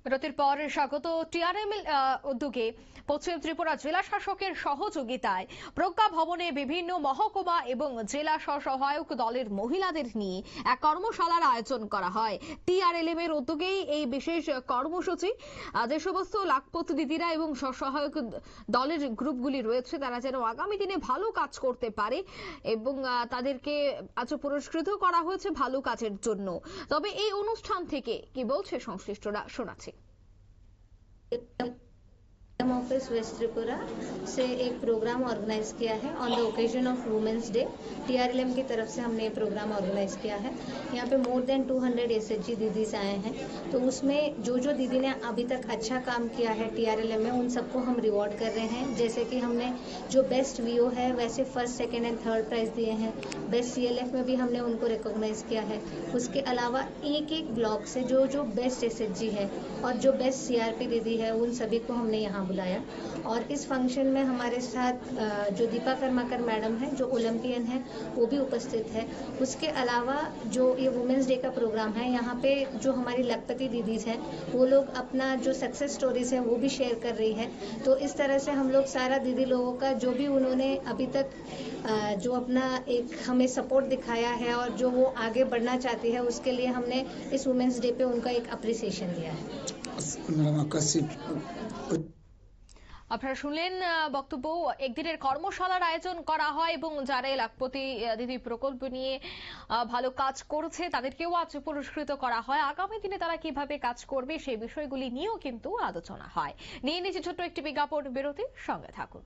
বিরতির পর স্বাগত। টিআরএম উদ্যোগে পশ্চিম ত্রিপুরা জেলা শাসকের সহযোগিতায় প্রজ্ঞা ভবনে বিভিন্ন মহকুমা এবং জেলা স্বসহায়ক দলের মহিলাদের নিয়ে এক কর্মশালার আয়োজন করা হয়। টিআরএলএম এর উদ্যোগেই এই বিশেষ কর্মসূচি। যে সমস্ত লাখপতি দিদিরা এবং স্বসহায়ক দলের গ্রুপগুলি রয়েছে তারা যেন আগামী দিনে ভালো কাজ করতে পারে এবং তাদেরকে আজ পুরস্কৃত করা হয়েছে ভালো কাজের জন্য। তবে এই অনুষ্ঠান থেকে কি বলছে সংশ্লিষ্টরা শোনাচ্ছি। ऑफिस वेस्ट त्रिपुरा से एक प्रोग्राम ऑर्गेनाइज किया है on the occasion of women's day. TRLM की तरफ से हमने ये प्रोग्राम ऑर्गेनाइज किया है। यहाँ पे मोर देन 200 एसएचजी दीदीज आए हैं, तो उसमें जो जो दीदी ने अभी तक अच्छा काम किया है टीआरएलएम में उन सबको हम रिवॉर्ड कर रहे हैं। जैसे कि हमने जो बेस्ट वीओ है वैसे first second and third prize दिए हैं। बेस्ट सीएलएफ में भी हमने उनको रिकॉग्नाइज किया है। उसके अलावा एक एक ब्लॉक से जो जो बेस्ट एसएचजी है और जो बेस्ट सीआरपी दीदी है उन सभी को हमने यहाँ बुलाया। और इस फंक्शन में हमारे साथ जो दीपा कर्माकर मैडम है जो ओलंपियन है वो भी उपस्थित है। उसके अलावा जो ये वुमेन्स डे का प्रोग्राम है यहाँ पे जो हमारी लखपति दीदीज हैं वो लोग अपना जो सक्सेस स्टोरीज है वो भी शेयर कर रही है। तो इस तरह से हम लोग सारा दीदी लोगों का जो भी उन्होंने अभी तक जो अपना एक हमें सपोर्ट दिखाया है और जो वो आगे बढ़ना चाहती है उसके लिए हमने इस वुमेन्स डे पे उनका एक अप्रिसिएशन दिया है। আপনারা শুনলেন বক্তব্য। একদিনের কর্মশালার আয়োজন করা হয় এবং যারা লাখপতি দিদি প্রকল্প নিয়ে ভালো কাজ করেছে তাদেরকেও আজ পুরস্কৃত করা হয়। আগামী দিনে তারা কিভাবে কাজ করবে সেই বিষয়গুলি নিয়েও কিন্তু আলোচনা হয়। নিয়ে নিচ্ছে ছোট্ট একটি বিজ্ঞাপন বিরতি, সঙ্গে থাকুন।